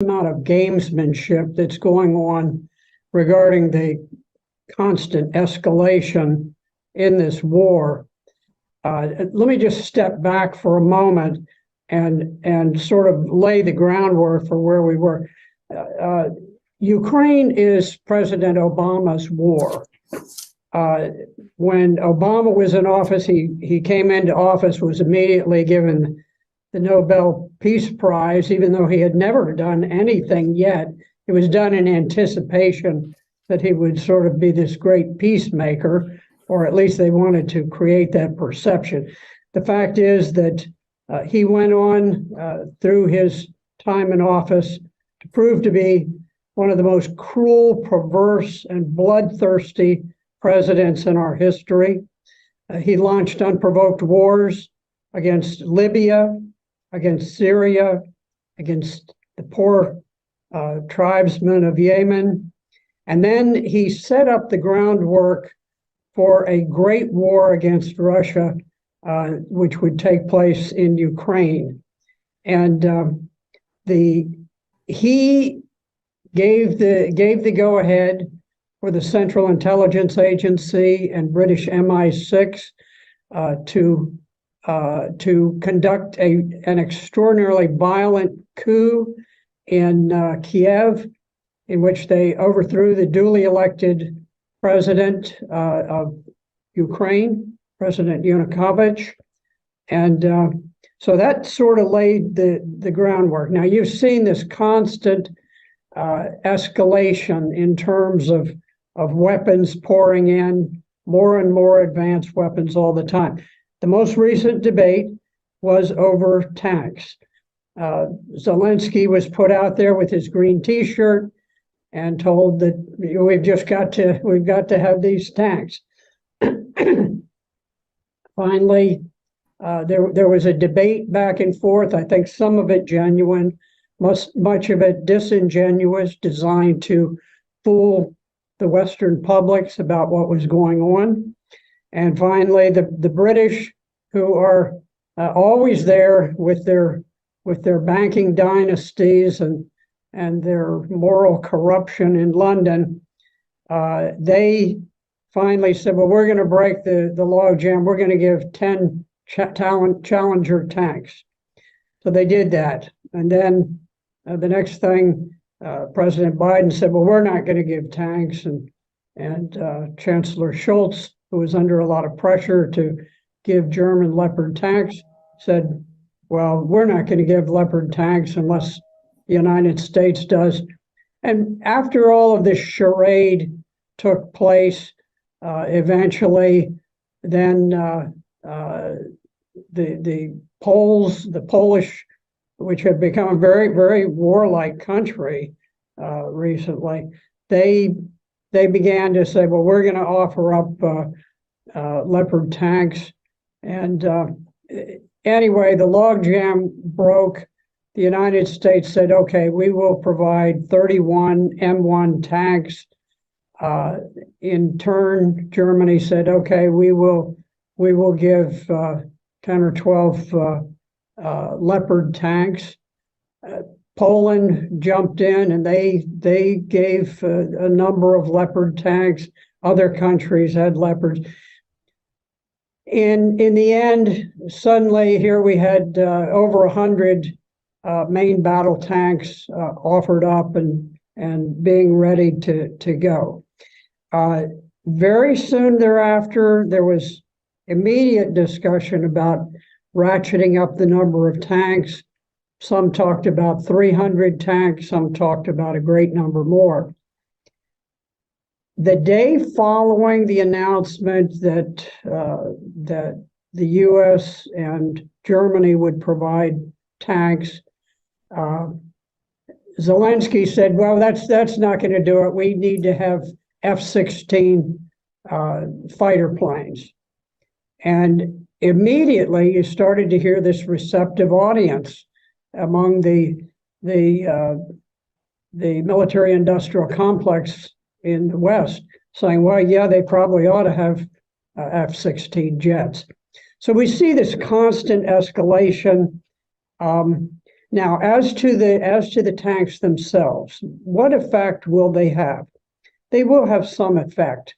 amount of gamesmanship that's going on regarding the constant escalation in this war. Let me just step back for a moment and sort of lay the groundwork for where we were. Ukraine is President Obama's war. When Obama was in office, he came into office, was immediately given the Nobel Peace Prize, even though he had never done anything yet. It was done in anticipation that he would sort of be this great peacemaker, or at least they wanted to create that perception. The fact is that he went on through his time in office to prove to be one of the most cruel, perverse, and bloodthirsty presidents in our history. He launched unprovoked wars against Libya, against Syria, against the poor tribesmen of Yemen. And then he set up the groundwork for a great war against Russia, which would take place in Ukraine. And he gave the go-ahead for the Central Intelligence Agency and British MI6 to conduct an extraordinarily violent coup in Kiev, in which they overthrew the duly elected president of Ukraine, President Yanukovych. And so that sort of laid the groundwork. Now, you've seen this constant escalation in terms of weapons pouring in, more and more advanced weapons all the time. The most recent debate was over tanks. Zelensky was put out there with his green T-shirt and told that we've got to have these tanks. Finally, there was a debate back and forth. I think some of it genuine, much of it disingenuous, designed to fool the Western publics about what was going on. And finally, the British, who are always there with their banking dynasties and their moral corruption in London, they finally said, well, we're going to break the logjam. We're going to give 10 Challenger tanks. So they did that. And then the next thing, President Biden said, well, we're not going to give tanks. And Chancellor Scholz, who was under a lot of pressure to give German Leopard tanks, said, well, we're not going to give Leopard tanks unless the United States does. And after all of this charade took place, eventually, then the Polish, which had become a very, very warlike country recently, they began to say, well, we're going to offer up Leopard tanks. And anyway, the logjam broke. The United States said, okay, we will provide 31 M1 tanks. In turn, Germany said, okay, we will give 10 or 12 Leopard tanks. Poland jumped in and they gave a number of Leopard tanks. Other countries had Leopards. In the end, suddenly here we had over 100 main battle tanks offered up and being ready to go. Very soon thereafter, there was immediate discussion about ratcheting up the number of tanks. Some talked about 300 tanks, some talked about a great number more. The day following the announcement that the US and Germany would provide tanks, Zelensky said, well, that's not going to do it. We need to have F-16 fighter planes. And immediately you started to hear this receptive audience among the military industrial complex in the West saying, well, yeah, they probably ought to have F-16 jets. So we see this constant escalation. Now, as to the tanks themselves, what effect will they have? They will have some effect.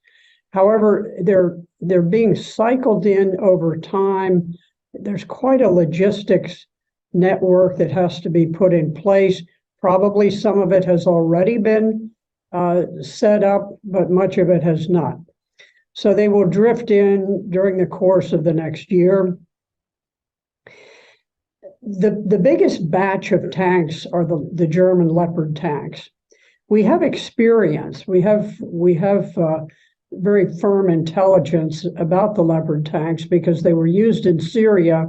However, they're being cycled in over time. There's quite a logistics network that has to be put in place. Probably some of it has already been set up, but much of it has not. So they will drift in during the course of the next year. The biggest batch of tanks are the German Leopard tanks. We have experience. We have very firm intelligence about the Leopard tanks because they were used in Syria,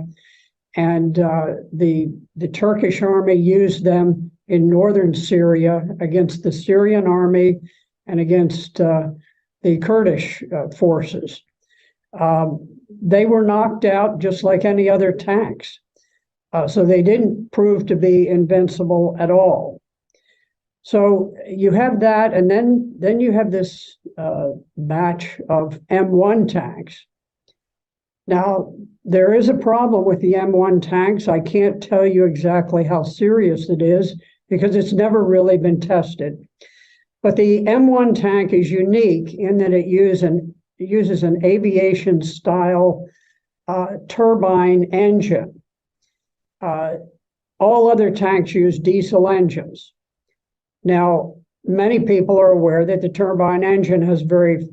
and the Turkish army used them in northern Syria against the Syrian army and against the Kurdish forces. They were knocked out just like any other tanks. So they didn't prove to be invincible at all. So you have that, and then you have this batch of M1 tanks. Now, there is a problem with the M1 tanks. I can't tell you exactly how serious it is because it's never really been tested. But the M1 tank is unique in that it uses an aviation-style turbine engine. All other tanks use diesel engines. Now, many people are aware that the turbine engine has very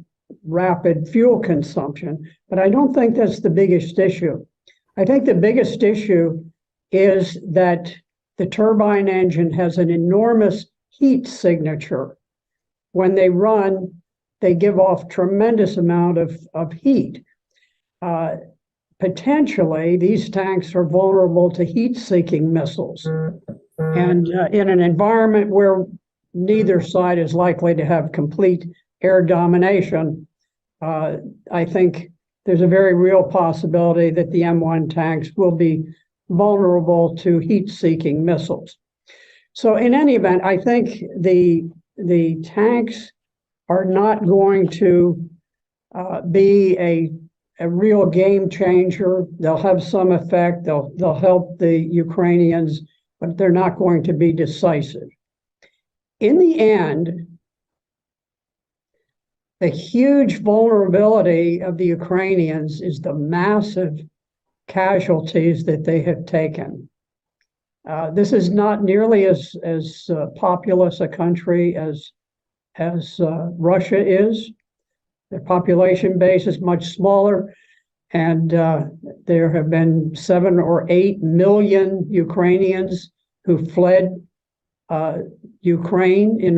rapid fuel consumption, but I don't think that's the biggest issue. I think the biggest issue is that the turbine engine has an enormous heat signature. When they run, they give off tremendous amount of heat. Potentially, these tanks are vulnerable to heat-seeking missiles. And in an environment where neither side is likely to have complete air domination, I think there's a very real possibility that the M1 tanks will be vulnerable to heat-seeking missiles. So in any event, I think the tanks are not going to be a real game changer. They'll have some effect. They'll help the Ukrainians, but they're not going to be decisive. In the end, the huge vulnerability of the Ukrainians is the massive casualties that they have taken. This is not nearly as populous a country as Russia is. Their population base is much smaller, and there have been 7 or 8 million Ukrainians who fled Ukraine in